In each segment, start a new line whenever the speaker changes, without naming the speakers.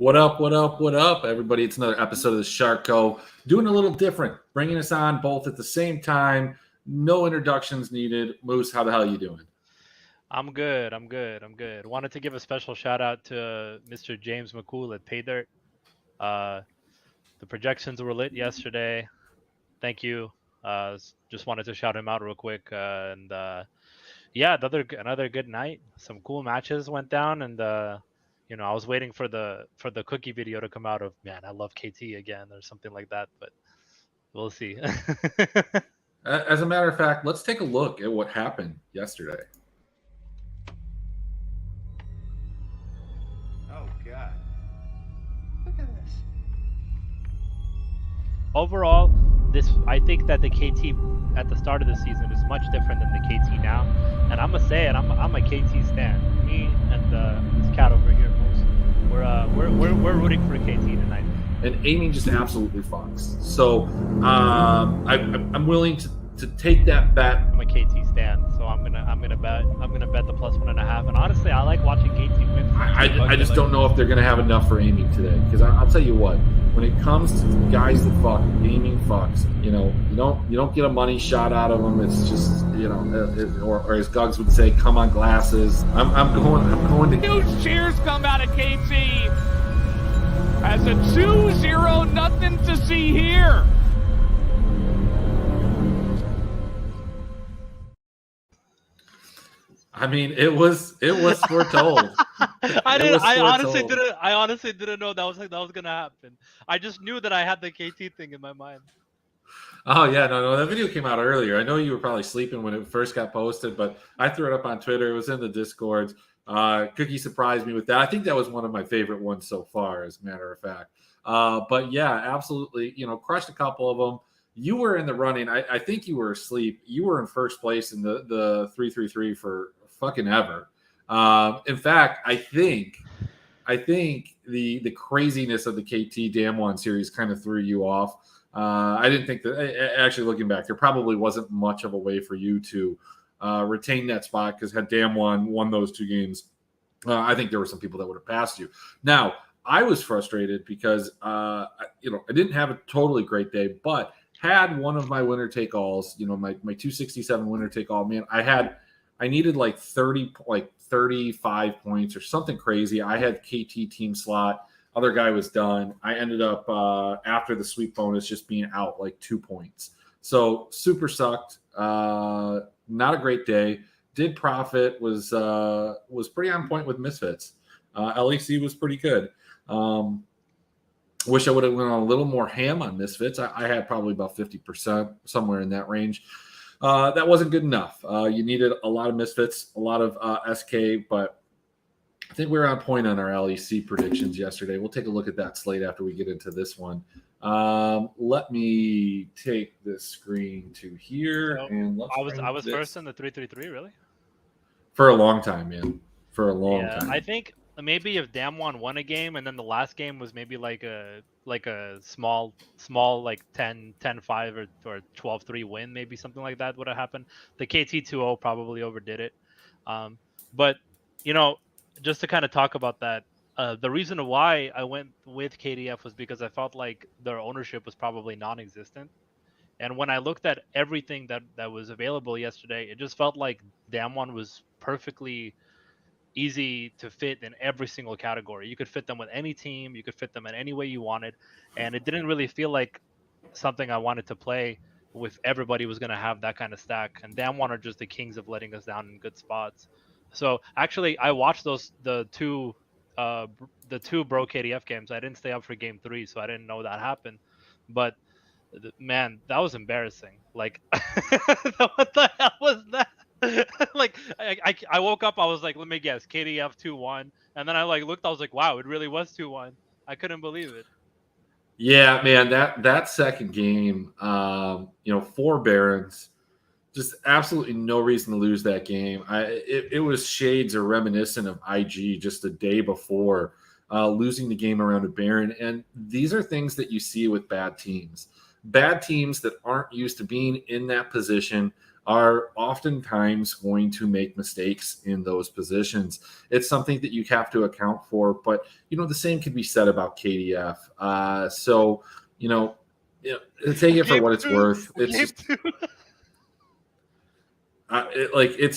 What up, what up, what up, everybody? It's another episode of the Shark Cove. Doing a little different, bringing us on both at the same time. No introductions needed. Moose, how the hell are you doing?
I'm good. Wanted to give a special shout out to Mr. James McCool at Paydirt. The projections were lit yesterday. Thank you. Just wanted to shout him out real quick. Yeah, another good night. Some cool matches went down, and I was waiting for the cookie video to come out of, man, I love KT again or something like that, but we'll see.
As a matter of fact, let's take a look at what happened yesterday.
Oh, God. Look at this.
Overall, I think that the KT at the start of the season is much different than the KT now, and I'm gonna say it. I'm a KT stan. Me and this cat over here, we're rooting for KT tonight.
And aiming just absolutely fucks. So I'm willing to take that bet.
I'm a KT stan, so I'm gonna bet the +1.5. And honestly, I like watching KT win.
I just don't know if they're gonna have enough for aiming today, because I'll tell you what, when it comes to guys that fuck, aiming fucks. You don't get a money shot out of them. It's just or as Guggs would say, come on glasses. I'm going to.
Huge cheers come out of KT as a 2-0, nothing to see here.
I mean, it was foretold.
I honestly didn't know that was gonna happen. I just knew that I had the KT thing in my mind.
Oh yeah, no, that video came out earlier. I know you were probably sleeping when it first got posted, but I threw it up on Twitter. It was in the Discords. Cookie surprised me with that. I think that was one of my favorite ones so far, as a matter of fact. But yeah, absolutely. Crushed a couple of them. You were in the running. I think you were asleep. You were in first place in the 333 for fucking ever. In fact, I think the craziness of the KT Damwon series kind of threw you off. I didn't think that, actually looking back, there probably wasn't much of a way for you to retain that spot, because had Damwon won those two games, I think there were some people that would have passed you. Now, I was frustrated because I didn't have a totally great day, but had one of my winner take alls, my 267 winner take all, man, I needed like 35 points or something crazy. I had KT team slot. Other guy was done. I ended up after the sweep bonus just being out like 2 points. So super sucked. Not a great day. Did profit, was pretty on point with Misfits. LEC was pretty good. Wish I would have went on a little more ham on Misfits. I had probably about 50%, somewhere in that range. That wasn't good enough. You needed a lot of Misfits, a lot of SK, but I think we were on point on our LEC predictions yesterday. We'll take a look at that slate after we get into this one. Let me take this screen to here, and let's.
I was first in the 333, really?
For a long time, man. For a long time.
I think maybe if Damwon won a game and then the last game was maybe like a small like 10-5 or 12-3 win, maybe something like that would have happened. The KT 2-0 probably overdid it. But just to kind of talk about that, the reason why I went with KDF was because I felt like their ownership was probably non-existent. And when I looked at everything that was available yesterday, it just felt like Damwon was perfectly easy to fit in every single category. You could fit them with any team. You could fit them in any way you wanted. And it didn't really feel like something I wanted to play with. Everybody was going to have that kind of stack, and Damwon are just the kings of letting us down in good spots. So actually, I watched the two Bro KDF games. I didn't stay up for game 3, so I didn't know that happened. But man, that was embarrassing. Like, what the hell was that? Like, I woke up, I was like, let me guess, KDF 2-1, and then I like looked, I was like, wow, it really was 2-1. I couldn't believe it.
Yeah, man, that second game, four Barons, just absolutely no reason to lose that game. It was shades or reminiscent of IG just a day before, losing the game around a Baron. And these are things that you see with bad teams. Bad teams that aren't used to being in that position are oftentimes going to make mistakes in those positions. It's something that you have to account for. But the same can be said about KDF. So take it for what it's worth. It's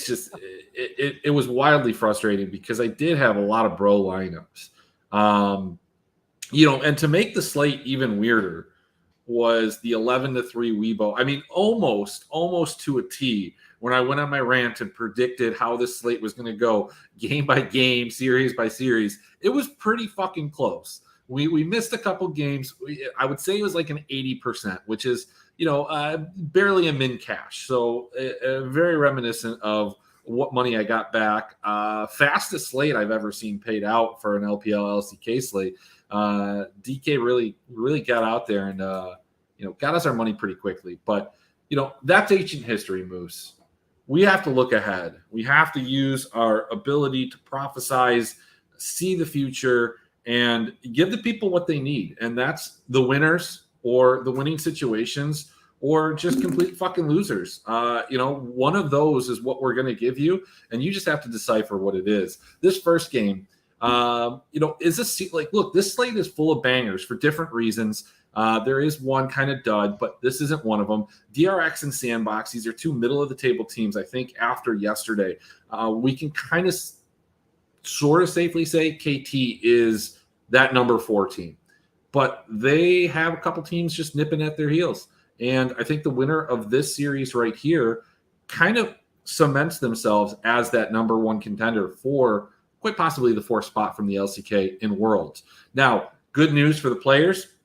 just it was wildly frustrating because I did have a lot of bro lineups. And to make the slate even weirder was the 11-3 Weibo. I mean, almost to a T when I went on my rant and predicted how this slate was going to go game by game, series by series. It was pretty fucking close. We missed a couple games. I would say it was like an 80%, which is barely a min cash. So very reminiscent of what money I got back. Fastest slate I've ever seen paid out for an LPL LCK slate. DK really got out there and got us our money pretty quickly. But that's ancient history, Moose. We have to look ahead. We have to use our ability to prophesize, see the future, and give the people what they need. And that's the winners or the winning situations or just complete fucking losers. One of those is what we're going to give you, and you just have to decipher what it is. This first game, is this like, look, this slate is full of bangers for different reasons. There is one kind of dud, but this isn't one of them. DRX and Sandbox, these are two middle of the table teams. I think after yesterday, we can kind of sort of safely say KT is that number 4 team, but they have a couple teams just nipping at their heels. And I think the winner of this series right here kind of cements themselves as that number 1 contender for quite possibly the 4th spot from the LCK in Worlds. Now, good news for the players.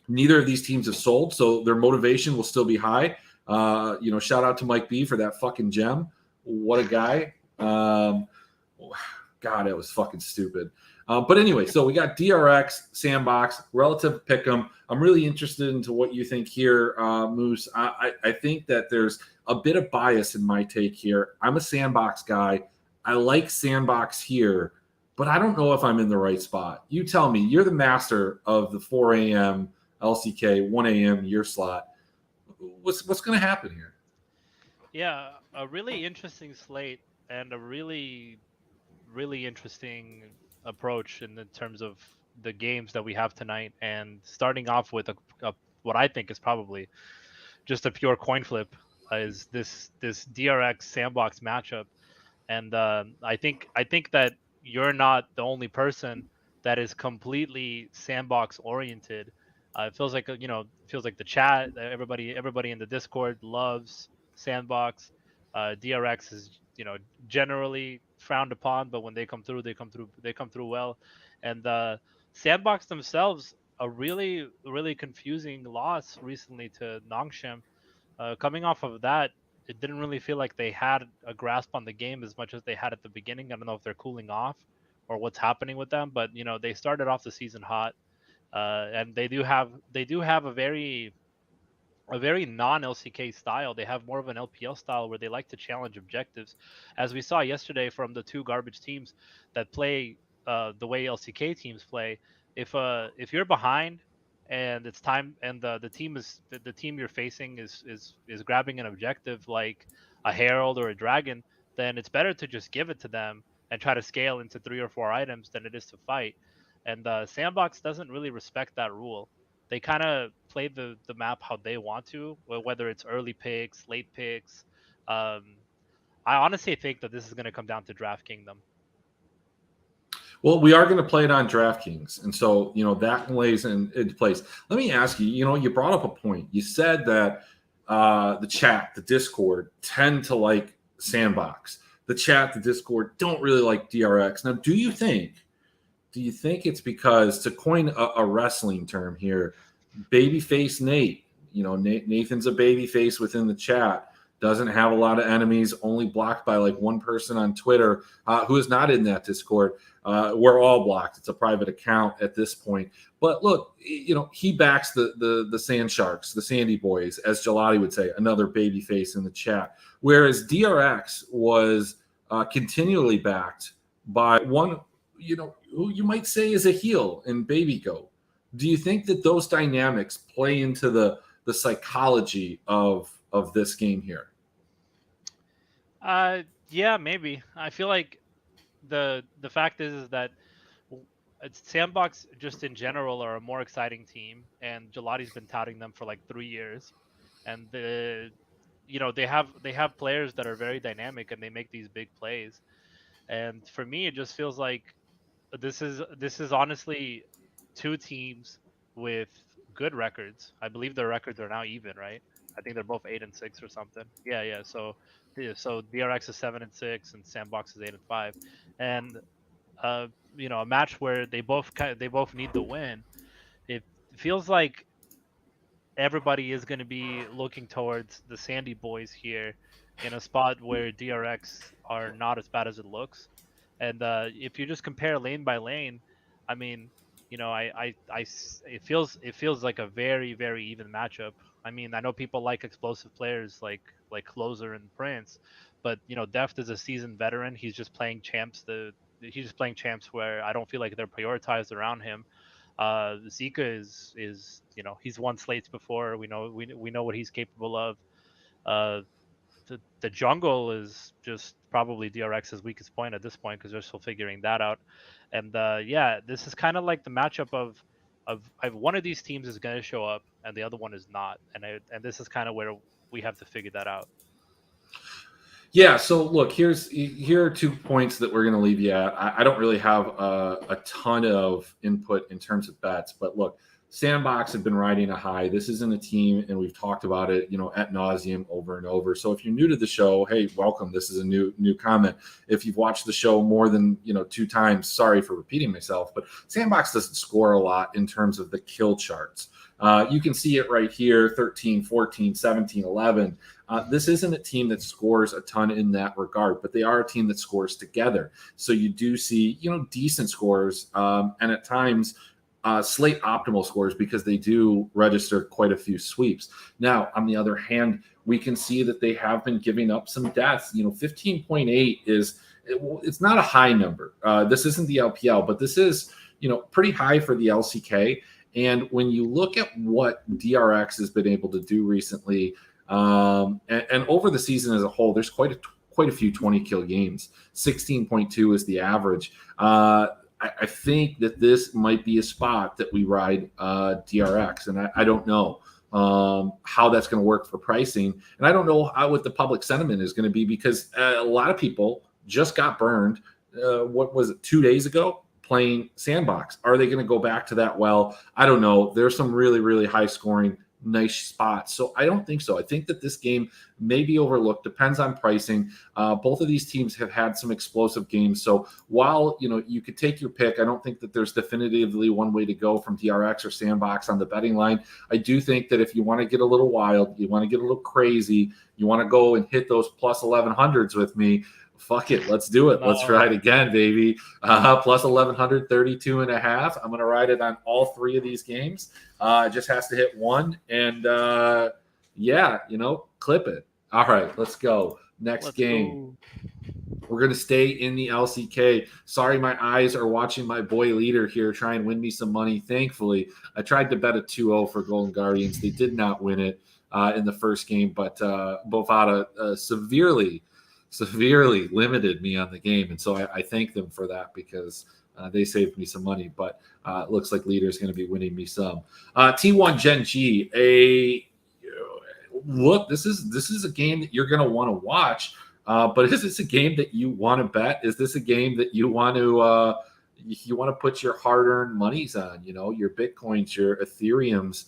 Neither of these teams have sold, so their motivation will still be high. Shout out to Mike B for that fucking gem. What a guy. God, it was fucking stupid. But anyway, so we got DRX, Sandbox, relative pick'em. I'm really interested into what you think here, Moose. I think that there's a bit of bias in my take here. I'm a Sandbox guy. I like Sandbox here, but I don't know if I'm in the right spot. You tell me. You're the master of the 4 a.m. LCK, 1 a.m. your slot. What's going to happen here?
Yeah, a really interesting slate and a really, really interesting approach in the terms of the games that we have tonight. And starting off with what I think is probably just a pure coin flip is this DRX Sandbox matchup. And I think that you're not the only person that is completely Sandbox oriented. It feels like the chat, everybody in the Discord loves Sandbox. DRX is generally frowned upon, but when they come through, they come through well. And Sandbox themselves, a really really confusing loss recently to Nongshim. Coming off of that, it didn't really feel like they had a grasp on the game as much as they had at the beginning. I don't know if they're cooling off or what's happening with them, but they started off the season hot, and they do have a very non-LCK style. They have more of an LPL style where they like to challenge objectives, as we saw yesterday from the two garbage teams that play the way LCK teams play. If you're behind and it's time and the team you're facing is grabbing an objective like a Herald or a Dragon, then it's better to just give it to them and try to scale into 3 or 4 items than it is to fight. And Sandbox doesn't really respect that rule. They kind of play the map how they want to, whether it's early picks, late picks. I honestly think that this is going to come down to Draft Kingdom.
Well, we are going to play it on DraftKings, and so that lays into place. Let me ask you. You brought up a point. You said that the chat, the Discord, tend to like Sandbox. The chat, the Discord, don't really like DRX. Now, do you think it's because, to coin a wrestling term here, babyface Nate? Nathan's a babyface within the chat. Doesn't have a lot of enemies, only blocked by like one person on Twitter who is not in that Discord. We're all blocked. It's a private account at this point. But look, he backs the Sand Sharks, the Sandy Boys, as Gelati would say, another baby face in the chat. Whereas DRX was continually backed by one, who you might say is a heel in Baby Go. Do you think that those dynamics play into the psychology of this game here?
Yeah, maybe. I feel like the fact is that Sandbox just in general are a more exciting team, and Gelati's been touting them for like 3 years, and they have players that are very dynamic and they make these big plays, and for me it just feels like this is honestly two teams with good records. I believe their records are now even, right? I think they're both 8-6 or something. Yeah. So DRX is 7-6 and Sandbox is 8-5, and a match where they both need the win. It feels like everybody is going to be looking towards the Sandy Boys here, in a spot where DRX are not as bad as it looks. And if you just compare lane by lane, I mean, it feels like a very, very even matchup. I mean, I know people like explosive players like Closer and Prince, but Deft is a seasoned veteran. He's just playing champs. He's just playing champs where I don't feel like they're prioritized around him. Zika is he's won slates before. We know what he's capable of. The jungle is just probably DRX's weakest point at this point, because they're still figuring that out. And this is kind of like the matchup of one of these teams is going to show up and the other one is not, and this is kind of where we have to figure that out.
Yeah, so look, here are 2 points that we're going to leave you at. I don't really have a ton of input in terms of bets, but look, Sandbox have been riding a high. This isn't a team, and we've talked about it, ad nauseum over and over. So if you're new to the show, hey, welcome. This is a new comment. If you've watched the show more than 2 times, sorry for repeating myself, but Sandbox doesn't score a lot in terms of the kill charts. You can see it right here: 13, 14, 17, 11. This isn't a team that scores a ton in that regard, but they are a team that scores together. So you do see, decent scores, and at times slate optimal scores, because they do register quite a few sweeps. Now, on the other hand, we can see that they have been giving up some deaths. 15.8 it's not a high number. This isn't the LPL, but this is, pretty high for the LCK. And when you look at what DRX has been able to do recently, and over the season as a whole, there's quite a few 20 kill games. 16.2 is the average. I think that this might be a spot that we ride DRX, and I don't know how that's going to work for pricing, and I don't know what the public sentiment is going to be, because a lot of people just got burned. What was it, 2 days ago, playing Sandbox? Are they going to go back to that? Well, I don't know. There's some really, really high scoring, nice spots. So I don't think so. I think that this game may be overlooked. Depends on pricing. Both of these teams have had some explosive games. So while, you could take your pick, I don't think that there's definitively one way to go from DRX or Sandbox on the betting line. I do think that if you want to get a little wild, you want to get a little crazy, you want to go and hit those plus 1100s with me, fuck it, let's do it. Let's try it again, baby. Plus 1100, 32.5. I'm going to ride it on all 3 of these games. It just has to hit one, and clip it. All right, let's go. Let's game. We're going to stay in the LCK. Sorry, my eyes are watching my boy leader here try and win me some money. Thankfully, I tried to bet a 2-0 for Golden Guardians. They did not win it in the first game, but Bovada severely limited me on the game, and so I thank them for that, because they saved me some money. But it looks like leader's going to be winning me some. T1 GenG, look, this is a game that you're going to want to watch, but is this a game that you want to bet? Is this a game that you want to you want to put your hard-earned monies on, your Bitcoins, your Ethereums,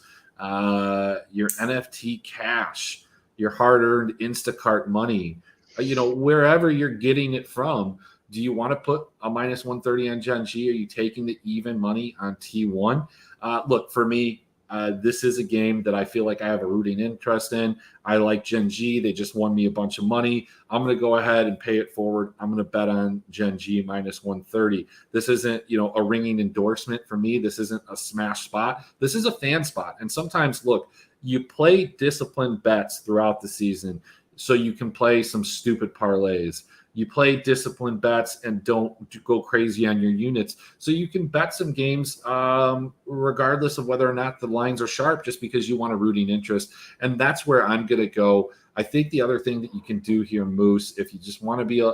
your NFT cash, your hard-earned Instacart money, wherever you're getting it from. Do you want to put a minus 130 on GenG? Are you taking the even money on T1? Look, for me, this is a game that I feel like I have a rooting interest in. I like GenG. They just won me a bunch of money. I'm going to go ahead and pay it forward. I'm going to bet on GenG minus 130. This isn't, a ringing endorsement for me. This isn't a smash spot. This is a fan spot. And sometimes, look, you play disciplined bets throughout the season so you can play some stupid parlays. You play disciplined bets and don't go crazy on your units. So you can bet some games regardless of whether or not the lines are sharp, just because you want a rooting interest. And that's where I'm going to go. I think the other thing that you can do here, Moose, if you just want to be a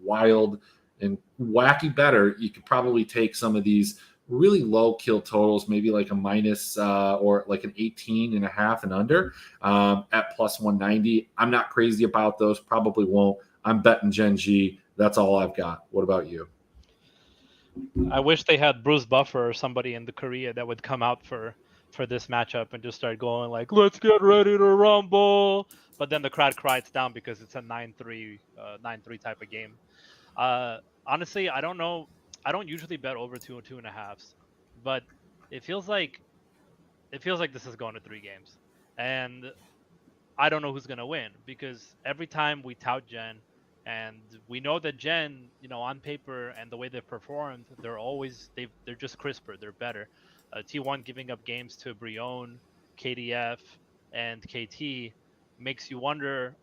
wild and wacky bettor, you could probably take some of these really low kill totals, maybe like a minus or like an 18.5 and under at plus 190. I'm not crazy about those. Probably won't. I'm betting GenG. That's all I've got. What about you?
I wish they had Bruce Buffer or somebody in the Korea that would come out for this matchup and just start going like, let's get ready to rumble. But then the crowd quiets down because it's a 9-3 type of game. Honestly, I don't know. I don't usually bet over 2.5s, but it feels like this is going to 3 games. And I don't know who's going to win, because every time we tout Gen, and we know that Gen, on paper and the way they've performed, they're just crisper, they're better. T1 giving up games to Brion, KDF, and KT makes you wonder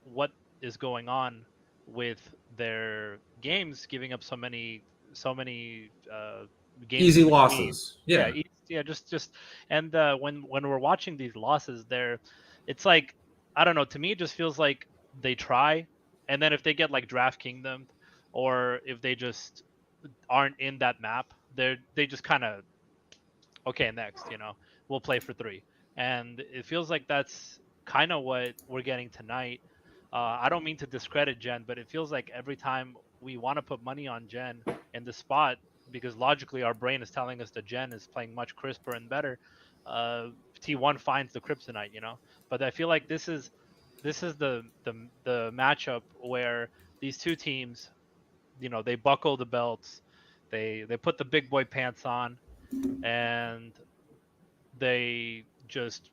what is going on with their games, giving up so many games.
Easy losses. Yeah.
Just and when we're watching these losses, it's like, I don't know, to me it just feels like they try, and then if they get like Draft Kingdom, or if they just aren't in that map, they just kind of, okay, next, we'll play for 3. And it feels like that's kind of what we're getting tonight. I don't mean to discredit Gen, but it feels like every time we want to put money on Gen in the spot, because logically our brain is telling us that Gen is playing much crisper and better, T1 finds the kryptonite, But I feel like this is the matchup where these two teams, they buckle the belts, they put the big boy pants on, and they just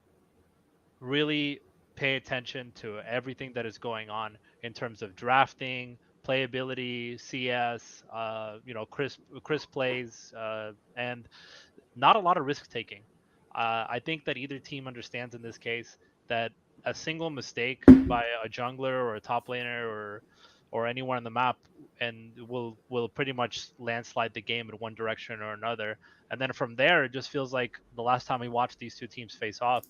really pay attention to everything that is going on in terms of drafting, playability, CS, crisp plays, and not a lot of risk taking. I think that either team understands in this case that a single mistake by a jungler or a top laner or anyone on the map and will pretty much landslide the game in one direction or another. And then from there, it just feels like the last time we watched these two teams face off,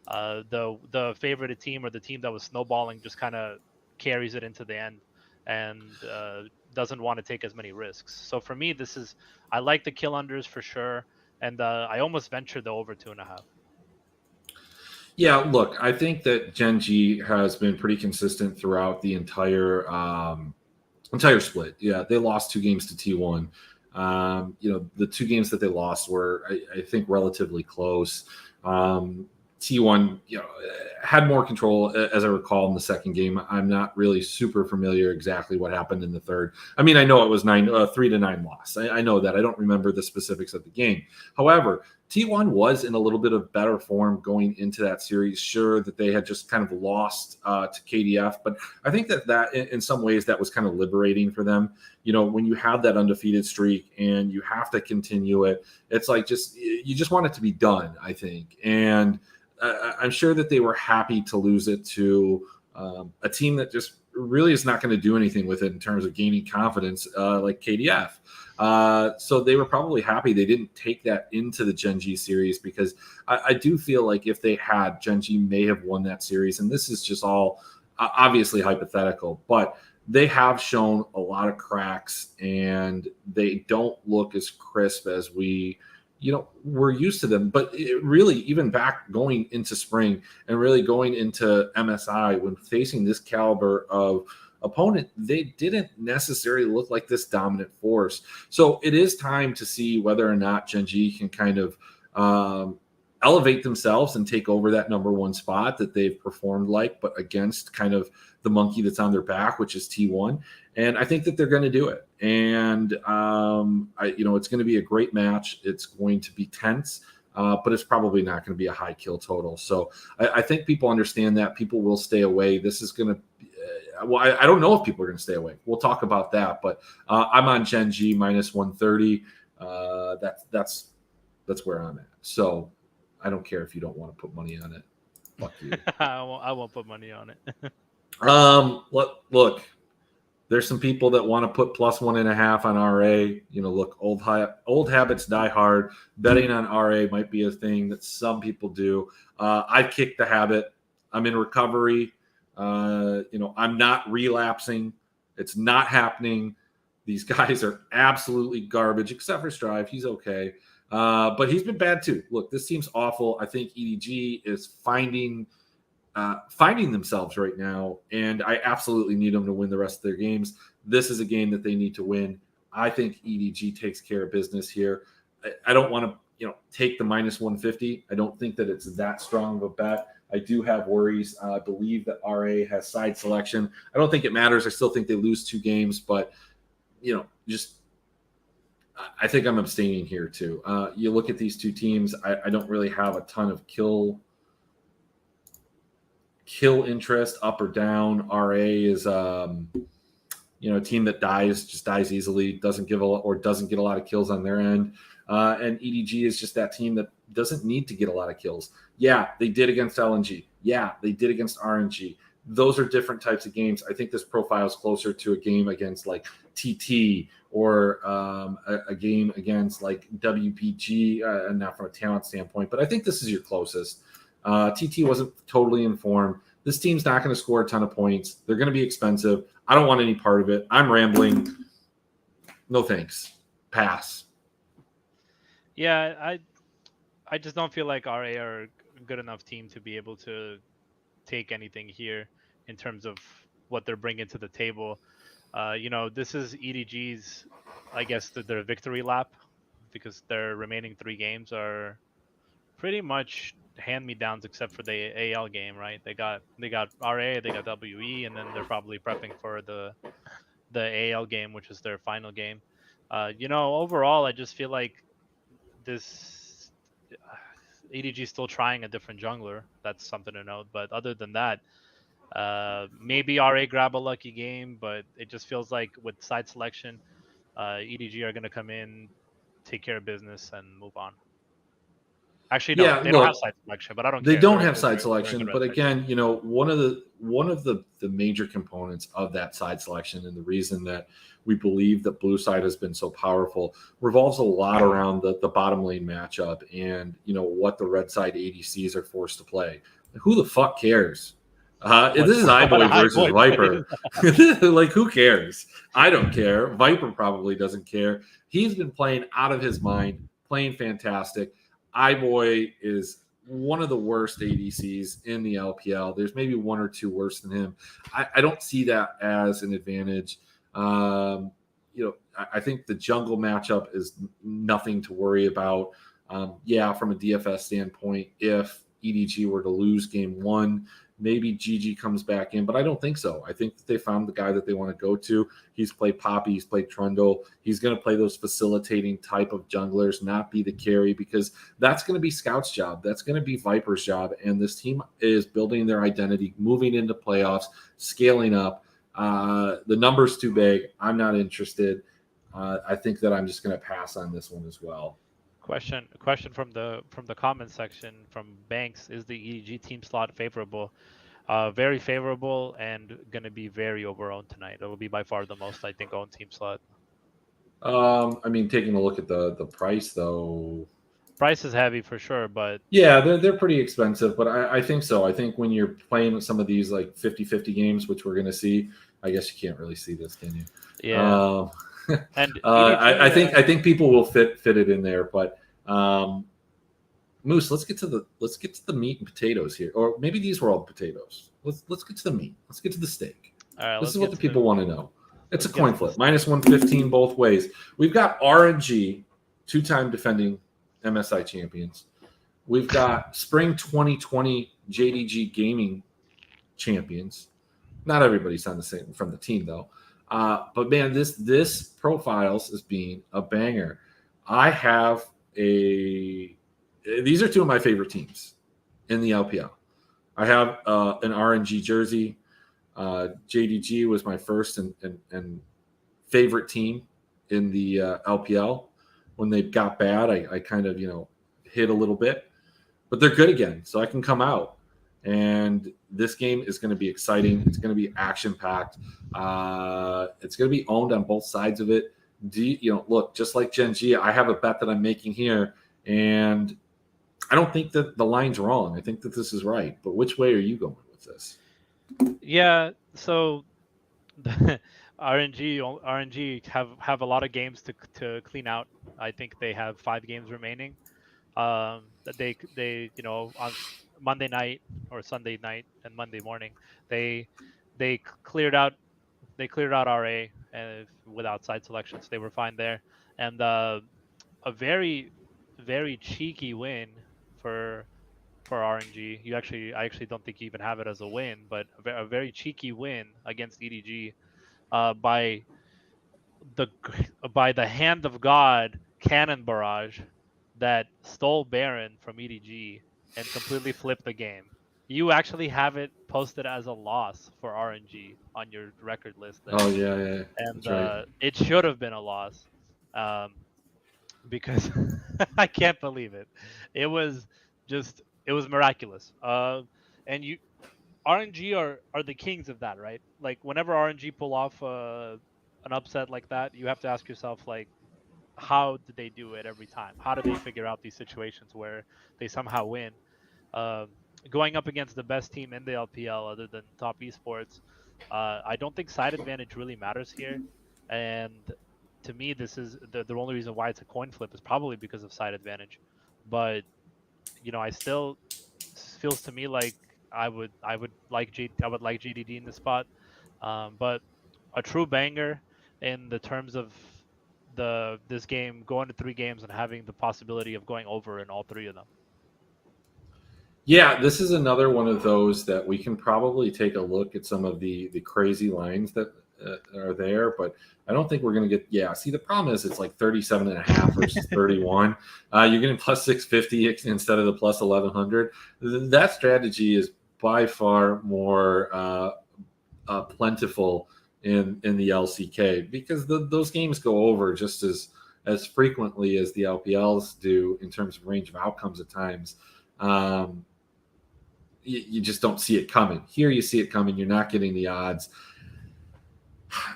the favorited team, or the team that was snowballing, just kind of carries it into the end and doesn't want to take as many risks. So for me, I like the kill unders for sure, and I almost ventured the over 2.5.
Yeah, look, I think that GenG has been pretty consistent throughout the entire split. Yeah, they lost 2 games to T1. The 2 games that they lost were, I think, relatively close. T1, had more control, as I recall, in the second game. I'm not really super familiar exactly what happened in the third. I mean, I know it was 3-9 loss. I know that. I don't remember the specifics of the game. However, T1 was in a little bit of better form going into that series. Sure that they had just kind of lost to KDF, but I think that in some ways that was kind of liberating for them. When you have that undefeated streak and you have to continue it, it's like you just want it to be done, I think. And I'm sure that they were happy to lose it to a team that just really is not going to do anything with it in terms of gaining confidence, like KDF. So they were probably happy they didn't take that into the GenG series, because I do feel like if they had, GenG may have won that series. And this is just all obviously hypothetical, but they have shown a lot of cracks and they don't look as crisp as we're used to them. But it really, even back going into spring and really going into MSI, when facing this caliber of opponent, they didn't necessarily look like this dominant force. So it is time to see whether or not GenG can kind of elevate themselves and take over that number one spot that they've performed like, but against kind of the monkey that's on their back, which is T1. And I think that they're going to do it. And, it's going to be a great match. It's going to be tense, but it's probably not going to be a high kill total. So I think people understand that. People will stay away. This is going to I don't know if people are going to stay away. We'll talk about that. But I'm on GenG minus 130. That's where I'm at. So I don't care if you don't want to put money on it. Fuck you.
I won't put money on it.
Look, there's some people that want to put plus 1.5 on RA. Look, old habits die hard. Betting on RA might be a thing that some people do. I've kicked the habit. I'm in recovery. I'm not relapsing. It's not happening. These guys are absolutely garbage, except for Strive. He's okay. But he's been bad too. Look, this team's awful. I think EDG is finding themselves right now, and I absolutely need them to win the rest of their games. This is a game that they need to win. I think EDG takes care of business here. I don't want to, take the minus 150. I don't think that it's that strong of a bet. I do have worries. I believe that RA has side selection. I don't think it matters. I still think they lose 2 games, but I think I'm abstaining here too. You look at these two teams. I don't really have a ton of kill interest up or down. RA is a team that dies easily, doesn't get a lot of kills on their end. And EDG is just that team that doesn't need to get a lot of kills. Yeah, they did against LNG. Yeah, they did against RNG. Those are different types of games. I think this profile is closer to a game against like TT or a game against like WPG, not from a talent standpoint, but I think this is your closest. TT wasn't totally informed. This team's not going to score a ton of points. They're going to be expensive. I don't want any part of it. I'm rambling. No thanks. Pass.
Yeah, I just don't feel like RA are a good enough team to be able to take anything here in terms of what they're bringing to the table. This is EDG's, I guess, their victory lap, because their remaining 3 games are pretty much hand-me-downs except for the AL game, right? They got RA, they got WE, and then they're probably prepping for the AL game, which is their final game. Overall, I just feel like this EDG is still trying a different jungler. That's something to note. But other than that, maybe RA grab a lucky game, but it just feels like with side selection, EDG are going to come in, take care of business, and move on. Actually, no, they don't have side selection, but I don't care.
They don't have side selection, but again, one of the major components of that side selection, and the reason that we believe that blue side has been so powerful, revolves a lot around the bottom lane matchup and what the red side ADCs are forced to play. Who the fuck cares? This is iBoy versus Viper. Like, who cares? I don't care. Viper probably doesn't care. He's been playing out of his mind, playing fantastic. iBoy is one of the worst ADCs in the LPL. There's maybe 1 or 2 worse than him. I don't see that as an advantage. I think the jungle matchup is nothing to worry about. From a DFS standpoint, if EDG were to lose game 1, maybe GG comes back in, but I don't think so. I think that they found the guy that they want to go to. He's played Poppy, he's played Trundle. He's going to play those facilitating type of junglers, not be the carry, because that's going to be Scout's job. That's going to be Viper's job. And this team is building their identity, moving into playoffs, scaling up. The number's too big. I'm not interested. I think that I'm just going to pass on this one as well.
Question from the comment section from Banks: is the EDG team slot favorable? Very favorable, and going to be very over-owned tonight. It will be by far the most, I think, owned team slot.
Taking a look at the price, though.
Price is heavy for sure, but
yeah, they're pretty expensive. But I think so. I think when you're playing some of these like 50-50 games, which we're going to see, I guess you can't really see this, can you?
Yeah. And
I think people will fit it in there, but Moose, let's get to the meat and potatoes here, or maybe these were all the potatoes. Let's get to the meat. Let's get to the steak.
All right,
This
let's
is what
get
the
to
people want to know. It's a
let's get
coin
to
flip,
this.
minus 115 both ways. We've got RNG, 2-time defending MSI champions. We've got spring 2020 JDG gaming champions. Not everybody's on the same from the team though. But man, this profiles as being a banger. I have a. These are two of my favorite teams in the LPL. I have an RNG jersey. JDG was my first and favorite team in the LPL. When they got bad, I kind of hit a little bit, but they're good again, so I can come out. And this game is going to be exciting. It's going to be action packed. It's going to be owned on both sides of it. Look, just like GenG, I have a bet that I'm making here, and I don't think that the line's wrong. I think that this is right. But which way are you going with this?
Yeah, so RNG have a lot of games to clean out. I think they have 5 games remaining. That they on Monday night or Sunday night and Monday morning they cleared out RA and without side selections they were fine there, and a very cheeky win for RNG. I actually don't think you even have it as a win, but a very cheeky win against EDG by the by the hand of God cannon barrage that stole Baron from EDG and completely flipped the game. You actually have it posted as a loss for RNG on your record list there,
Oh yeah,
and
that's right.
it should have been a loss, um, because I can't believe it. It was it was miraculous. And you RNG are the kings of that, right? Like whenever RNG pull off an upset like that, you have to ask yourself like, how did they do it every time? How do they figure out these situations where they somehow win? Um, Going up against the best team in the LPL other than top esports, I don't think side advantage really matters here. And to me, this is the only reason why it's a coin flip is probably because of side advantage. But I still feels to me like I would like JDD in the spot, but a true banger in the terms of this game going to 3 games and having the possibility of going over in all 3 of them.
Yeah, this is another one of those that we can probably take a look at some of the crazy lines that are there, but I don't think we're going to get. Yeah, see, the problem is it's like 37.5 versus 31. You're getting plus 650 instead of the plus 1100. That strategy is by far more plentiful in the LCK because those games go over just as frequently as the LPLs do in terms of range of outcomes at times. You just don't see it coming. Here you see it coming. You're not getting the odds.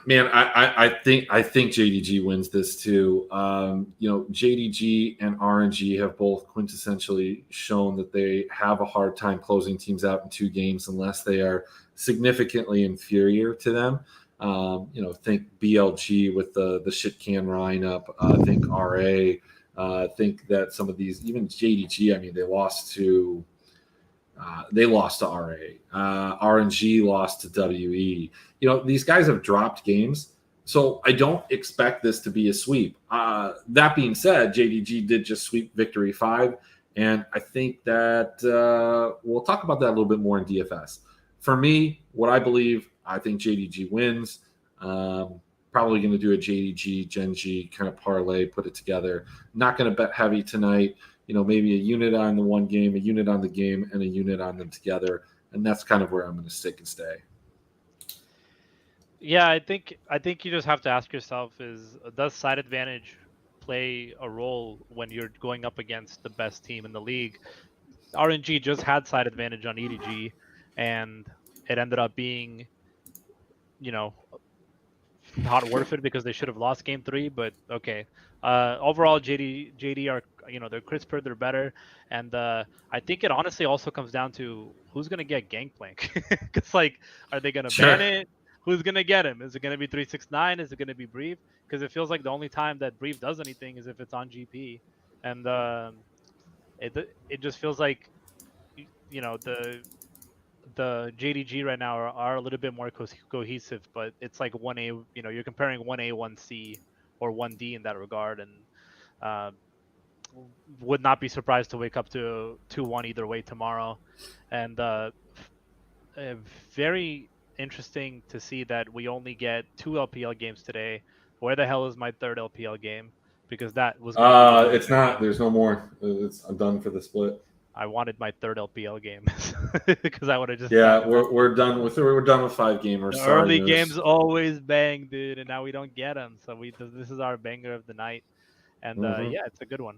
Man, I think JDG wins this too. JDG and RNG have both quintessentially shown that they have a hard time closing teams out in 2 games unless they are significantly inferior to them. Think BLG with the shit can lineup. Think RA. Think that some of these, even JDG. I mean, they lost to RA. RNG lost to WE. These guys have dropped games, so I don't expect this to be a sweep. That being said, JDG did just sweep Victory 5, and I think that we'll talk about that a little bit more in DFS. For me, what I believe, I think JDG wins. Probably going to do a JDG, GenG kind of parlay, put it together. Not going to bet heavy tonight. Maybe a unit on the one game, a unit on the game, and a unit on them together. And that's kind of where I'm going to stick and stay.
Yeah, I think you just have to ask yourself does side advantage play a role when you're going up against the best team in the league? RNG just had side advantage on EDG, and it ended up being, not worth it because they should have lost game 3. But okay, overall JD are they're crisper, they're better, and I think it honestly also comes down to who's gonna get Gangplank. Because are they gonna ban it? Who's gonna get him? Is it gonna be 369? Is it gonna be Brief? Because it feels like the only time that Brief does anything is if it's on GP, and it just feels like the the JDG right now are a little bit more cohesive, but it's like 1A. You're comparing 1A, 1C, or 1D in that regard, and uh, would not be surprised to wake up to 2-1 either way tomorrow. And very interesting to see that we only get 2 LPL games today. Where the hell is my third LPL game? Because that was going to be
It's not. There's no more. I'm done for the split.
I wanted my third LPL game because I would have just
Yeah, we're done with 5 gamers.
the
Sorry,
early
Moose.
games always bang, dude, and now we don't get them. So this is our banger of the night, and yeah, it's a good one.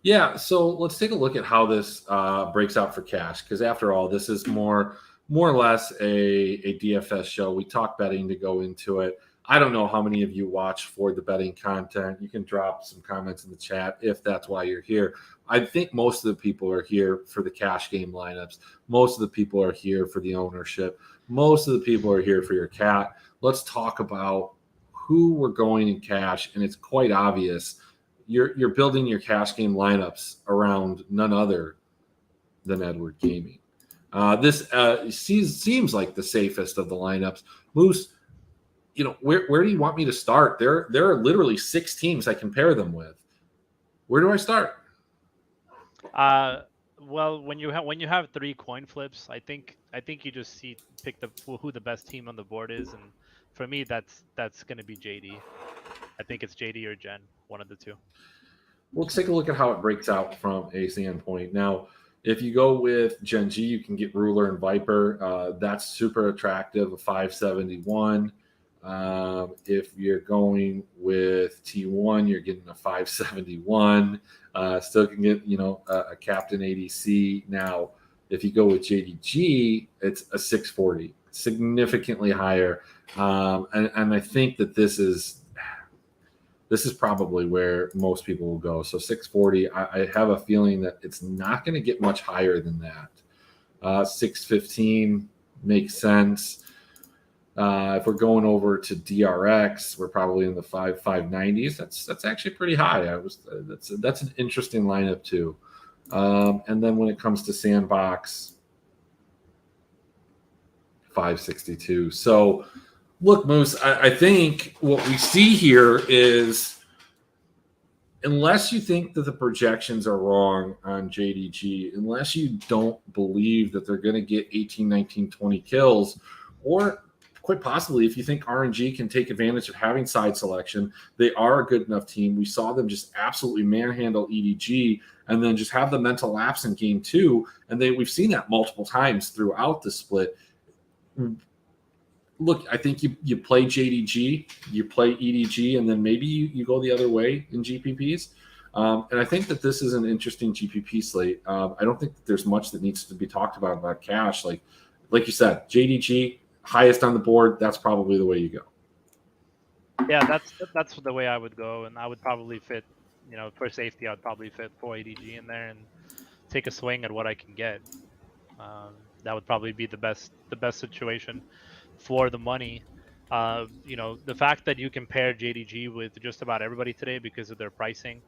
Yeah, so let's take a look at how this breaks out for cash, because after all, this is more or less a DFS show. We talk betting to go into it. I don't know how many of you watch for the betting content. You can drop some comments in the chat if that's why you're here. I think most of the people are here for the cash game lineups. Most of the people are here for the ownership. Most of the people are here for your cat. Let's talk about who we're going in cash, and it's quite obvious. You're building your cash game lineups around none other than Edward Gaming. This seems like the safest of the lineups. Moose, where do you want me to start? There are literally 6 teams I can pair them with. Where do I start?
Well, when you have 3 coin flips, I think you just pick who the best team on the board is, and for me that's going to be JD. I think it's JD or Gen, one of the two.
Let's take a look at how it breaks out from a standpoint. Now, if you go with GenG, you can get Ruler and Viper. That's super attractive, a 571. If you're going with T1, you're getting a 571. Still can get, a Captain ADC. Now, if you go with JDG, it's a 640, significantly higher. And I think that this is probably where most people will go. So 640, I have a feeling that it's not going to get much higher than that. 615 makes sense. If we're going over to DRX, we're probably in the 590s. That's actually pretty high. That's an interesting lineup too. And then when it comes to Sandbox, 562. So look, Moose, I think what we see here is, unless you think that the projections are wrong on JDG, unless you don't believe that they're going to get 18, 19, 20 kills, or quite possibly if you think RNG can take advantage of having side selection, they are a good enough team. We saw them just absolutely manhandle EDG and then just have the mental lapse in game 2. And we've seen that multiple times throughout the split. Look, I think you play JDG, you play EDG, and then maybe you go the other way in GPPs. And I think that this is an interesting GPP slate. I don't think that there's much that needs to be talked about cash. Like you said, JDG, highest on the board, that's probably the way you go.
Yeah, that's the way I would go, and I would probably fit, for safety, I'd probably fit 4 ADG in there and take a swing at what I can get. That would probably be the best situation for the money. The fact that you can pair JDG with just about everybody today because of their pricing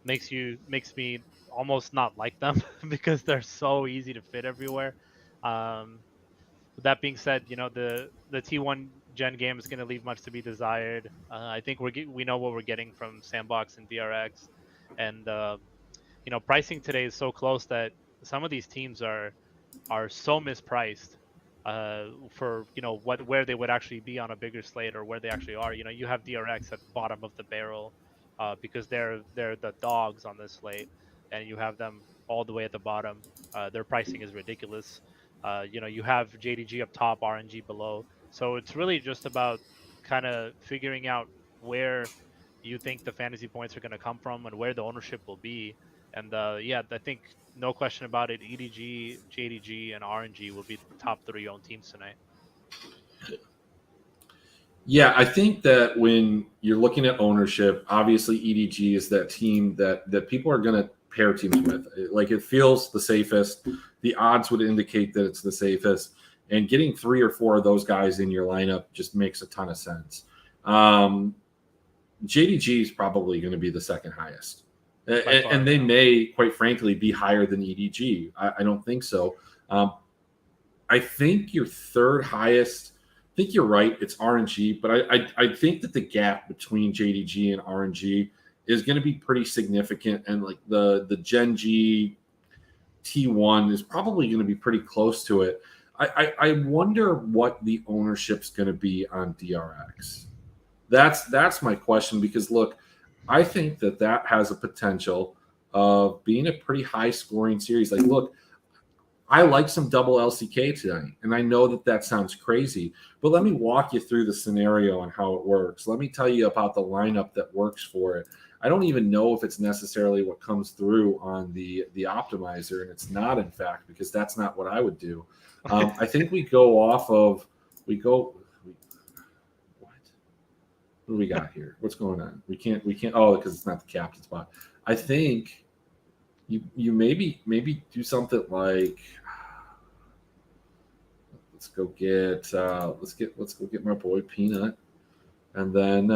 makes me almost not like them because they're so easy to fit everywhere. With that being said, the T1 Gen game is going to leave much to be desired. I think we know what we're getting from Sandbox and DRX, and pricing today is so close that some of these teams are so mispriced for where they would actually be on a bigger slate or where they actually are. You have DRX at the bottom of the barrel because they're the dogs on this slate, and you have them all the way at the bottom. Their pricing is ridiculous. You have JDG up top, RNG below. So it's really just about kind of figuring out where you think the fantasy points are going to come from and where the ownership will be. And I think no question about it, EDG, JDG, and RNG will be the top 3 owned teams tonight.
Yeah, I think that when you're looking at ownership, obviously EDG is that team that people are going to pair teams with. Like, it feels the safest. The odds would indicate that it's the safest. And getting 3 or 4 of those guys in your lineup just makes a ton of sense. JDG is probably going to be the second highest. And they may, quite frankly, be higher than EDG. I don't think so. I think your third highest. I think you're right. It's RNG, but I think that the gap between JDG and RNG is going to be pretty significant, and like the GenG T1 is probably going to be pretty close to it. I wonder what the ownership's going to be on DRX. That's my question, because look, I think that has a potential of being a pretty high scoring series. Like, look, I like some double LCK tonight, and I know that sounds crazy, but let me walk you through the scenario and how it works. Let me tell you about the lineup that works for it. I don't even know if it's necessarily what comes through on the optimizer, and it's not, in fact, because that's not what I would do. I think we go off of what do we got here? What's going on? We can't. Oh, because it's not the captain spot. I think you maybe do something like, let's go get my boy Peanut, and then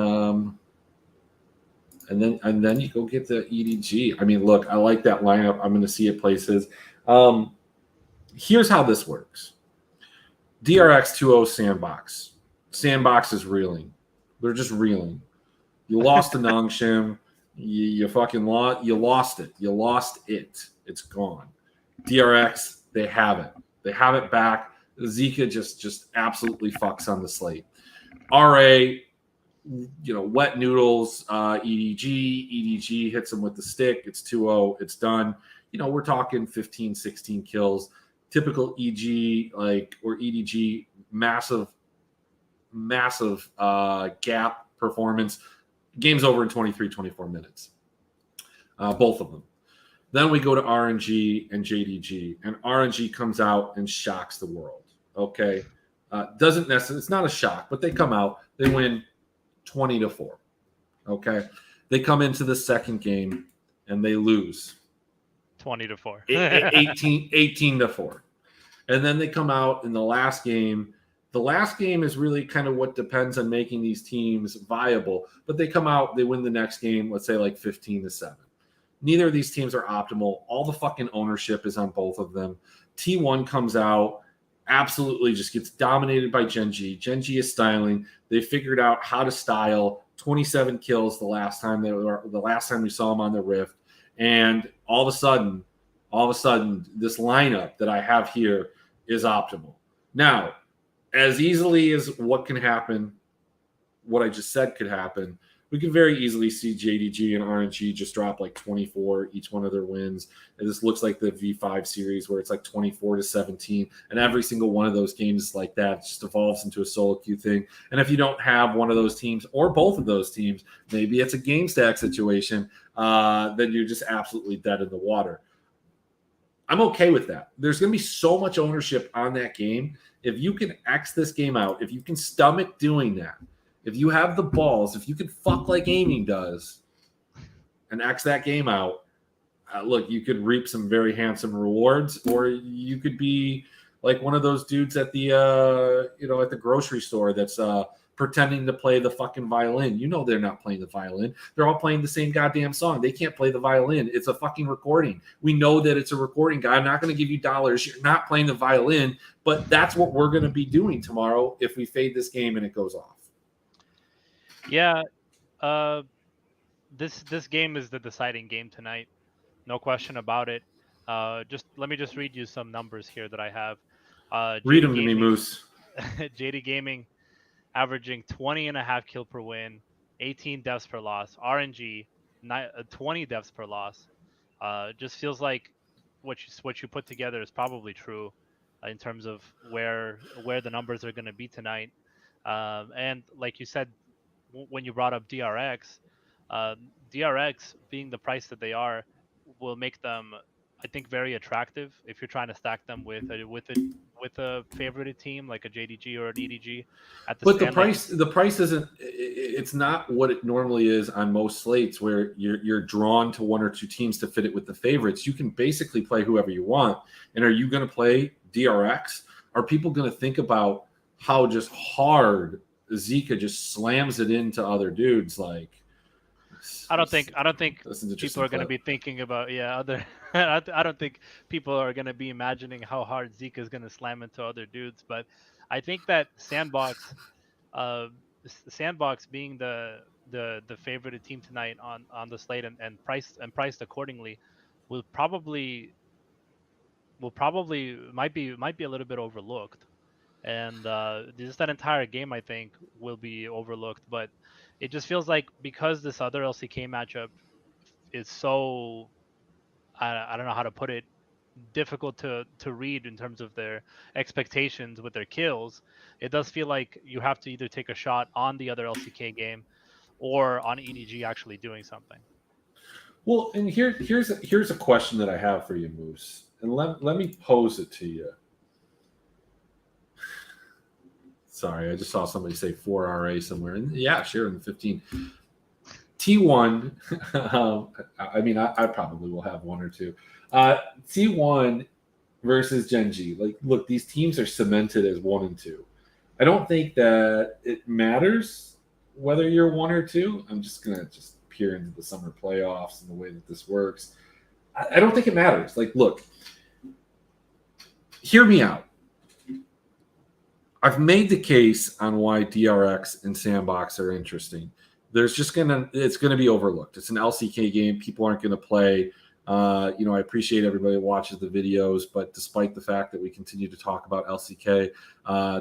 you go get the EDG. I mean, look, I like that lineup. I'm going to see it places. Here's how this works. DRX 2-0 Sandbox. Sandbox is reeling. They're just reeling. You lost to Nongshim. You fucking lost. You lost it. You lost it. It's gone. DRX, they have it. They have it back. Zika just absolutely fucks on the slate. RA, wet noodles, EDG hits him with the stick. It's 2-0. It's done. We're talking 15, 16 kills. Typical EG, or EDG, massive gap performance. Game's over in 23, 24 minutes. Both of them. Then we go to RNG and JDG, and RNG comes out and shocks the world. Okay. Doesn't necessarily, it's not a shock, but they come out, they win 20-4. Okay. They come into the second game and they lose
20-4.
18-4. And then they come out in the last game. The last game is really kind of what depends on making these teams viable. But they come out, they win the next game, let's say like 15-7. Neither of these teams are optimal. All the fucking ownership is on both of them. T1 comes out, absolutely just gets dominated by GenG. GenG is styling. They figured out how to style. 27 kills the last time we saw them on the Rift. And all of a sudden, this lineup that I have here is optimal. Now, as easily as what I just said could happen, we can very easily see JDG and RNG just drop like 24 each one of their wins. And this looks like the V5 series where it's like 24-17. And every single one of those games is like that. It just evolves into a solo queue thing. And if you don't have one of those teams or both of those teams, maybe it's a game stack situation, then you're just absolutely dead in the water. I'm okay with that. There's going to be so much ownership on that game. If you can X this game out, if you can stomach doing that, if you have the balls, if you can fuck like Aiming does and X that game out, look, you could reap some very handsome rewards, or you could be like one of those dudes at the at the grocery store that's pretending to play the fucking violin. They're not playing the violin. They're all playing the same goddamn song. They can't play the violin. It's a fucking recording. We know that it's a recording, guy. I'm not going to give you dollars. You're not playing the violin, but that's what we're going to be doing tomorrow if we fade this game and it goes off.
Yeah, this game is the deciding game tonight, no question about it. Let me read you some numbers here that I have.
Read them to me, Moose.
JD Gaming averaging 20.5 kill per win, 18 deaths per loss. RNG 20 deaths per loss. Just feels like what you put together is probably true in terms of where the numbers are going to be tonight. And like you said, when you brought up DRX, DRX being the price that they are will make them, I think, very attractive if you're trying to stack them with a favorite team like a JDG or an EDG.
But the price isn't. It's not what it normally is on most slates, where you're drawn to one or two teams to fit it with the favorites. You can basically play whoever you want. And are you going to play DRX? Are people going to think about how just hard Zika just slams it into other dudes? Like,
I don't think
That's an interesting
people are going to
clip.
be thinking about other. I don't think people are going to be imagining how hard Zeke is going to slam into other dudes. But I think that Sandbox being the favored team tonight on the slate and priced accordingly will probably might be a little bit overlooked. And just that entire game I think will be overlooked. But it just feels like because this other LCK matchup is so I don't know how to put it, difficult to read in terms of their expectations with their kills. It does feel like you have to either take a shot on the other LCK game or on EDG actually doing something.
Well, and here's a question that I have for you, Moose, and let me pose it to you. Sorry, I just saw somebody say 4RA somewhere, and yeah, sure, in the 15. T1, I mean, I probably will have one or two. T1 versus GenG. Like, look, these teams are cemented as 1 and 2. I don't think that it matters whether you're 1 or 2. I'm just gonna peer into the summer playoffs and the way that this works. I don't think it matters. Like, look, hear me out. I've made the case on why DRX and Sandbox are interesting. It's gonna be overlooked. It's an LCK game. People aren't gonna play. I appreciate everybody that watches the videos, but despite the fact that we continue to talk about LCK,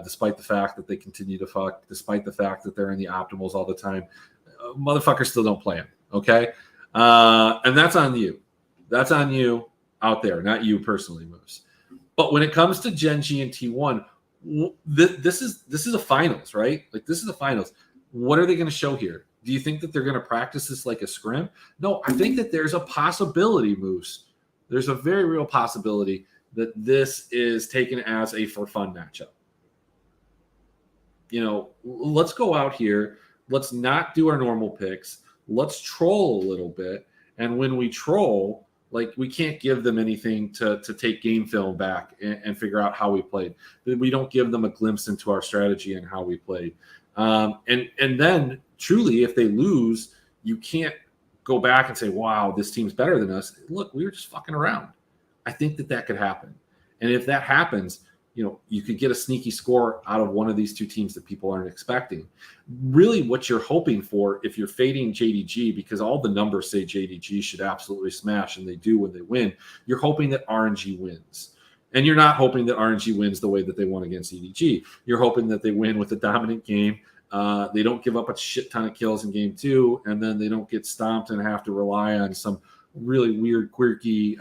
despite the fact that they continue to fuck, despite the fact that they're in the optimals all the time, motherfuckers still don't play them. Okay, and that's on you. That's on you out there, not you personally, Moose. But when it comes to GenG and T1, this is a finals, right? Like, this is a finals. What are they going to show here? Do you think that they're going to practice this like a scrim? No, I think that there's a possibility, Moose. There's a very real possibility that this is taken as a for fun matchup. Let's go out here. Let's not do our normal picks. Let's troll a little bit. And when we troll, like, we can't give them anything to take game film back and figure out how we played. We don't give them a glimpse into our strategy and how we played. And then truly, if they lose, you can't go back and say, wow, this team's better than us. Look, we were just fucking around. I think that could happen. And if that happens, you could get a sneaky score out of one of these two teams that people aren't expecting. Really, what you're hoping for, if you're fading JDG, because all the numbers say JDG should absolutely smash, and they do when they win, you're hoping that RNG wins. And you're not hoping that RNG wins the way that they won against EDG. You're hoping that they win with a dominant game. They don't give up a shit ton of kills in game 2, and then they don't get stomped and have to rely on some really weird, quirky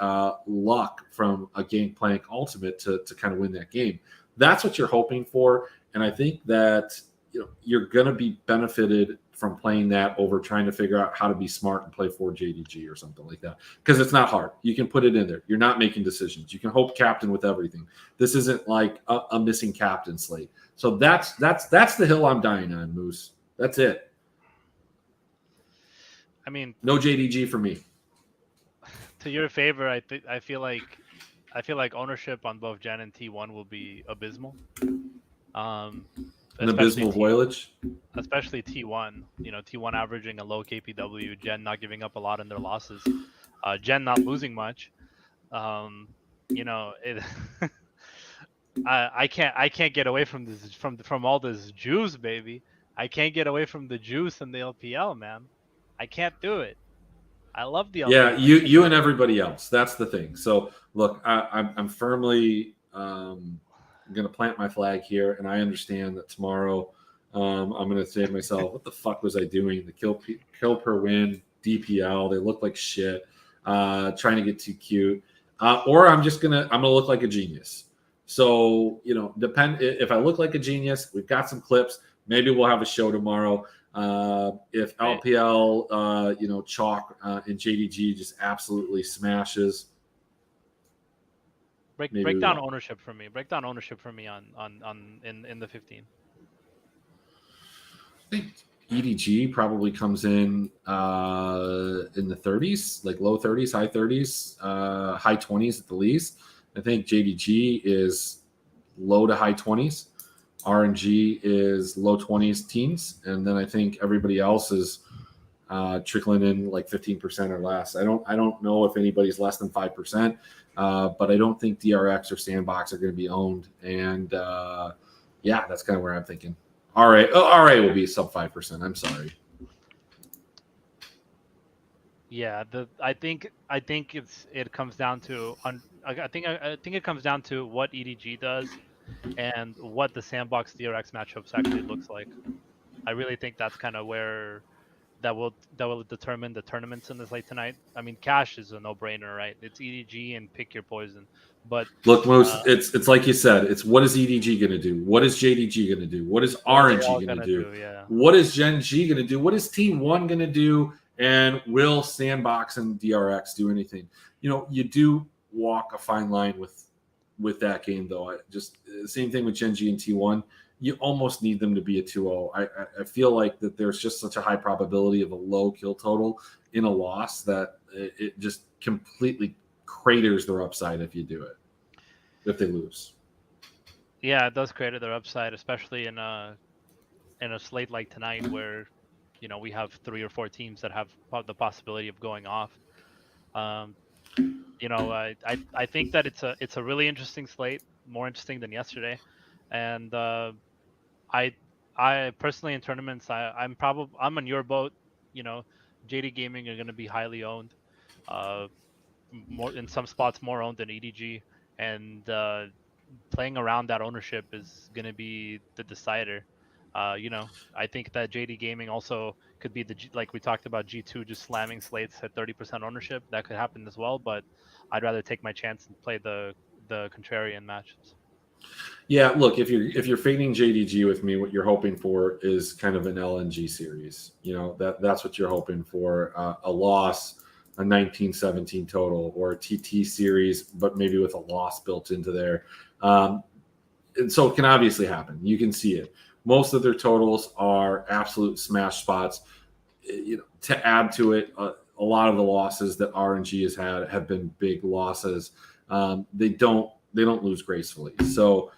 luck from a Gangplank ultimate to kind of win that game. That's what you're hoping for, and I think that you're going to be benefited from playing that over trying to figure out how to be smart and play for JDG or something like that, because it's not hard. You can put it in there. You're not making decisions. You can hope captain with everything. This isn't like a missing captain slate. So that's the hill I'm dying on, Moose. That's it.
I mean,
no JDG for me.
To your favor, I feel like ownership on both Gen and T1 will be abysmal.
An abysmal voyage.
Especially T1. T1 averaging a low KPW, Gen not giving up a lot in their losses, Gen not losing much. It. I can't get away from this from all this juice, baby. I can't get away from the juice and the LPL, man. I can't do it. I love the LPL.
Yeah, you and everybody else. That's the thing. So look, I'm firmly going to plant my flag here, and I understand that tomorrow I'm going to say to myself, what the fuck was I doing? The kill per win, DPL, they look like shit, trying to get too cute. Or I'm going to look like a genius. So, depend if I look like a genius, we've got some clips. Maybe we'll have a show tomorrow. If LPL, chalk and JDG just absolutely smashes.
Break down ownership for me. Break down ownership for me in the 15.
I think EDG probably comes in the 30s, like low 30s, high 30s, high 20s at the least. I think JDG is low to high 20s. RNG is low 20s, teens. And then I think everybody else is trickling in like 15% or less. I don't know if anybody's less than 5%, but I don't think DRX or Sandbox are going to be owned. And yeah, that's kind of where I'm thinking. RA will be sub 5%. I'm sorry.
Yeah, I think it comes down to I think it comes down to what EDG does and what the Sandbox DRX matchups actually looks like. I really think that's kind of where that will determine the tournaments in the slate tonight. I mean, cash is a no-brainer, right? It's EDG and pick your poison. But
look, Moose, it's like you said. It's what is EDG going to do? What is JDG going to do? What is RNG going to do?
Yeah.
What is GenG going to do? What is T1 going to do? And will Sandbox and DRX do anything? You do walk a fine line with that game, though. Same thing with GenG and T1. You almost need them to be a 2-0. I feel like that there's just such a high probability of a low kill total in a loss that it just completely craters their upside if you do it, if they lose.
Yeah, it does crater their upside, especially in a slate like tonight where we have 3 or 4 teams that have the possibility of going off. I think that it's a really interesting slate, more interesting than yesterday, and I personally in tournaments I'm on your boat. JD Gaming are going to be highly owned, more in some spots more owned than EDG, and playing around that ownership is going to be the decider. I think that JD Gaming also could be like we talked about G2 just slamming slates at 30% ownership. That could happen as well, but I'd rather take my chance and play the contrarian matches.
Yeah, look, if you're fading JDG with me, what you're hoping for is kind of an LNG series. That's what you're hoping for, a loss, a 19-17 total, or a TT series, but maybe with a loss built into there. And so it can obviously happen. You can see it. Most of their totals are absolute smash spots. To add to it, a lot of the losses that RNG has had have been big losses. They don't lose gracefully. So,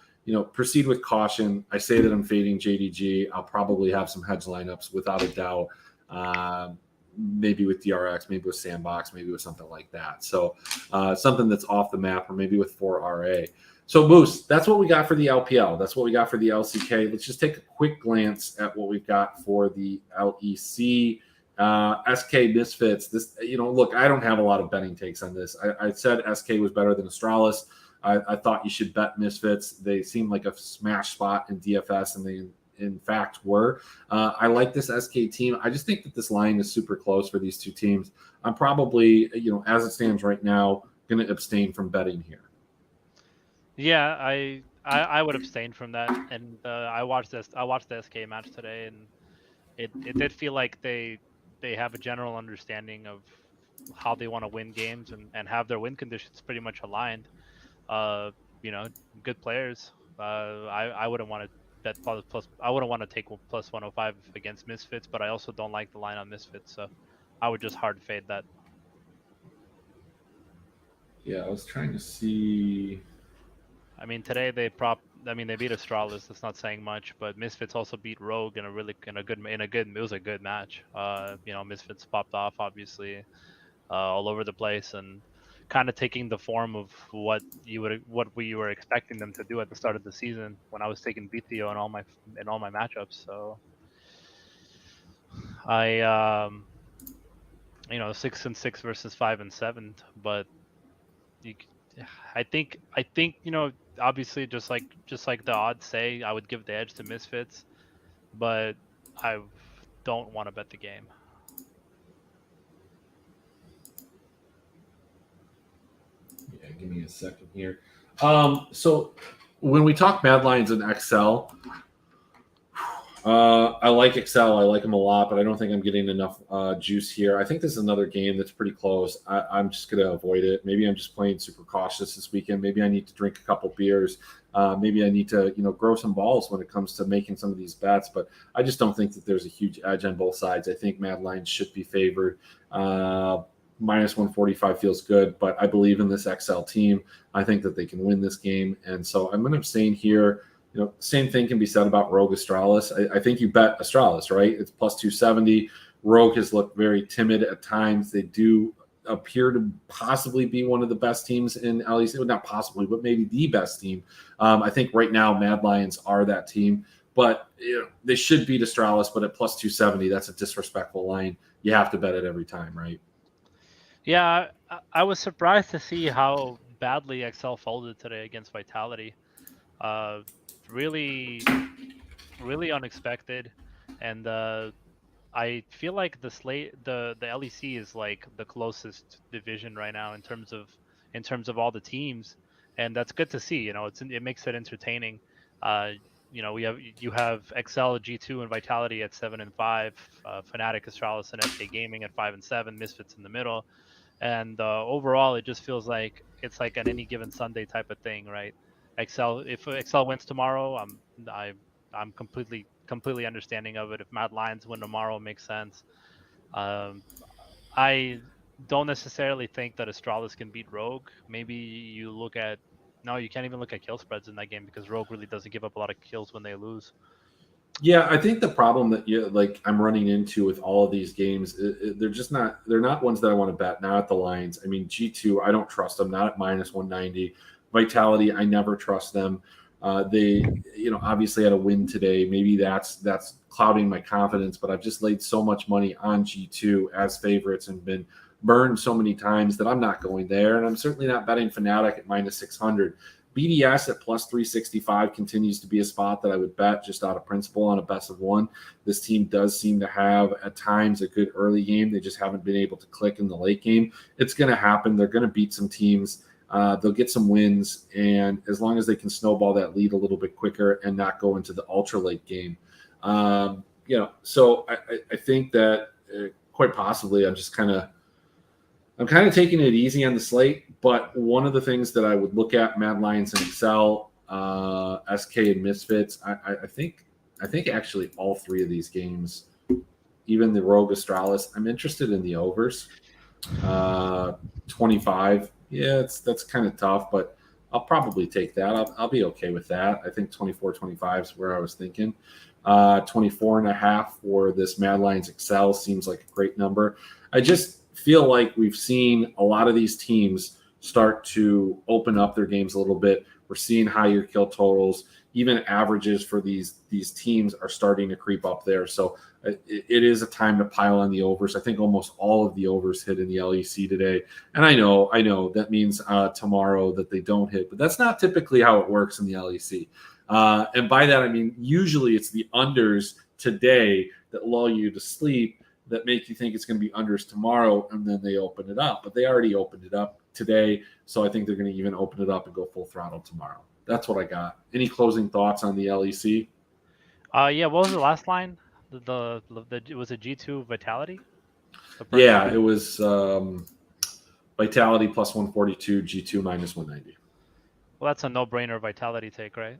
proceed with caution. I say that I'm fading JDG. I'll probably have some hedge lineups without a doubt. Maybe with DRX, maybe with Sandbox, maybe with something like that. So something that's off the map, or maybe with 4RA. So Moose, that's what we got for the LPL. That's what we got for the LCK. Let's just take a quick glance at what we've got for the LEC. SK Misfits. This, look, I don't have a lot of betting takes on this. I said SK was better than Astralis. I thought you should bet Misfits. They seem like a smash spot in DFS, and they in fact were. I like this SK team. I just think that this line is super close for these two teams. I'm probably, as it stands right now, going to abstain from betting here.
Yeah, I would abstain from that, and I watched the SK match today, and it did feel like they have a general understanding of how they want to win games and have their win conditions pretty much aligned. Good players. I wouldn't want to bet plus. I wouldn't want to take plus 105 against Misfits, but I also don't like the line on Misfits, so I would just hard fade that.
Yeah, I was trying to see.
I mean, today they beat Astralis. That's not saying much, but Misfits also beat Rogue in it was a good match. Misfits popped off obviously, all over the place, and kind of taking the form of what we were expecting them to do at the start of the season when I was taking BTO in all my matchups. So I 6-6 versus 5-7, but I think obviously just like the odds say, I would give the edge to Misfits, but I don't want to bet the game.
Yeah, give me a second here. So when we talk Mad Lions and XL, I like XL. I like them a lot, but I don't think I'm getting enough juice here. I think this is another game that's pretty close. I'm just going to avoid it. Maybe I'm just playing super cautious this weekend. Maybe I need to drink a couple beers. Maybe I need to, grow some balls when it comes to making some of these bets. But I just don't think that there's a huge edge on both sides. I think Mad Lions should be favored. Minus 145 feels good, but I believe in this XL team. I think that they can win this game. And so I'm going to abstain here. Same thing can be said about Rogue Astralis. I think you bet Astralis, right? It's plus 270. Rogue has looked very timid at times. They do appear to possibly be one of the best teams in LEC. Well, not possibly, but maybe the best team. I think right now Mad Lions are that team, but they should beat Astralis. But at plus 270, that's a disrespectful line. You have to bet it every time, right?
Yeah, I was surprised to see how badly Excel folded today against Vitality. Really, really unexpected, and I feel like the LEC is like the closest division right now in terms of all the teams, and that's good to see. It makes it entertaining. You have Excel, G2, and Vitality at 7 and 5, Fnatic, Astralis, and SK Gaming at 5 and 7, Misfits in the middle, and overall it just feels like it's like an any given Sunday type of thing, right? If Excel wins tomorrow, I'm completely understanding of it. If Mad Lions win tomorrow, it makes sense. Um, I don't necessarily think that Astralis can beat Rogue. Maybe you can't even look at kill spreads in that game because Rogue really doesn't give up a lot of kills when they lose.
Yeah, I think the problem that I'm running into with all of these games, they're not ones that I want to bet. Not at the Lions. I mean, G2, I don't trust them. Not at minus 190. Vitality, I never trust them. They, obviously had a win today. Maybe that's clouding my confidence, but I've just laid so much money on G2 as favorites and been burned so many times that I'm not going there. And I'm certainly not betting Fnatic at minus 600. BDS at plus 365 continues to be a spot that I would bet just out of principle on a best of one. This team does seem to have at times a good early game. They just haven't been able to click in the late game. It's going to happen. They're going to beat some teams. They'll get some wins, and as long as they can snowball that lead a little bit quicker and not go into the ultra late game, so I think that quite possibly I'm kind of taking it easy on the slate. But one of the things that I would look at, Mad Lions and Excel, SK and Misfits, I think actually all three of these games, even the Rogue Astralis, I'm interested in the overs. 25. Yeah, that's kind of tough, but I'll probably take that. I'll be okay with that. I think 24-25 is where I was thinking. 24.5 for this Mad Lions Excel seems like a great number. I just feel like we've seen a lot of these teams start to open up their games a little bit. We're seeing higher kill totals. Even averages for these teams are starting to creep up there. So it is a time to pile on the overs. I think almost all of the overs hit in the LEC today. And I know that means tomorrow that they don't hit, but that's not typically how it works in the LEC. And by that, I mean, usually it's the unders today that lull you to sleep, that make you think it's going to be unders tomorrow, and then they open it up. But they already opened it up today, so I think they're going to even open it up and go full throttle tomorrow. That's what I got. Any closing thoughts on the LEC?
Yeah, what was the last line? It was a G2 Vitality?
Yeah, it was Vitality plus 142, G2 minus 190.
Well, that's a no-brainer Vitality take, right?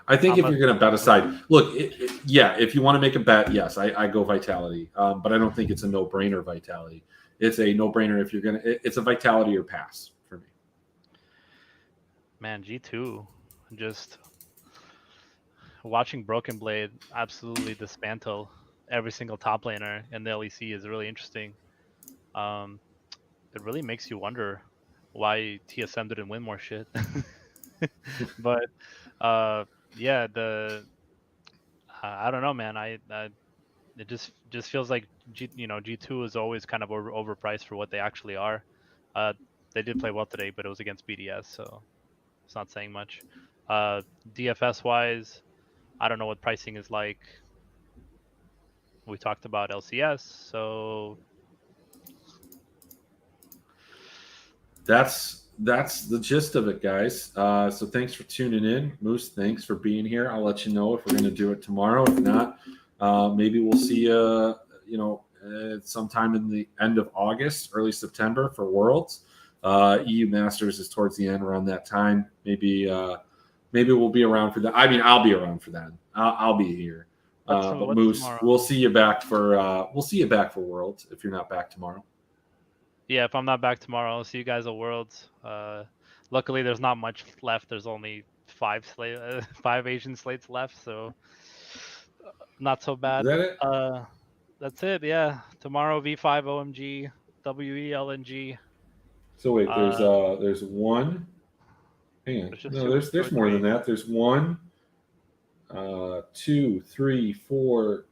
I think if you're going to bet aside, look, if you want to make a bet, yes, I go Vitality. But I don't think it's a no-brainer Vitality. It's a no-brainer if you're going to – it's a Vitality or pass for me.
Man, G2, just watching Broken Blade absolutely dismantle every single top laner in the LEC is really interesting. It really makes you wonder why TSM didn't win more shit. But yeah, I don't know, man. It just feels like G2 is always kind of overpriced for what they actually are. They did play well today, but it was against BDS, so it's not saying much. DFS wise, I don't know what pricing is like. We talked about LCS, so
that's the gist of it, guys. So thanks for tuning in. Moose, thanks for being here. I'll let you know if we're going to do it tomorrow. If not, maybe we'll see sometime in the end of August, early September for Worlds. EU Masters is towards the end around that time. Maybe we'll be around for that. I mean, I'll be around for that. I'll be here. But Moose, tomorrow? we'll see you back for Worlds if you're not back tomorrow.
Yeah, if I'm not back tomorrow, I'll see you guys at Worlds. Luckily, there's not much left. There's only 5 Asian slates left, so Not so bad.
Is that it?
That's it. Yeah. Tomorrow V5 OMG WELNG.
So wait, there's one. Hang on.
There's just
No,
two or
there's more than
three.
that. There's 1, 2, 3, 4,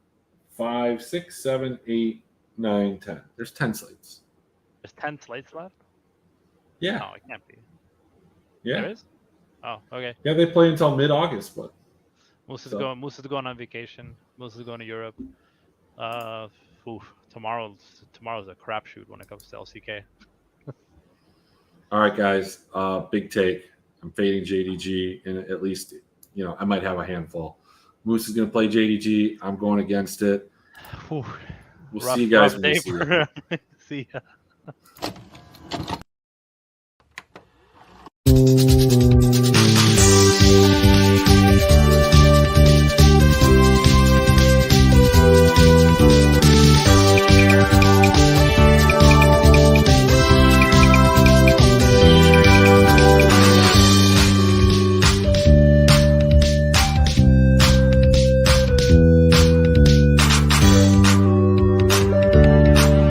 5, 6, 7, 8, 9, 10. There's 10 slates.
There's 10 slates left.
Yeah.
No, it can't be.
Yeah.
There is. Oh, okay.
Yeah, they play until mid-August, but
Moose is
So-
going on vacation. Moose is going to Europe. Tomorrow's a crapshoot when it comes to LCK.
all right, guys. Big take. I'm fading JDG, and at least I might have a handful. Moose is going to play JDG. I'm going against it.
Whew.
We'll
Rough-
see you guys
rough
when we
day
see you.
for- See ya.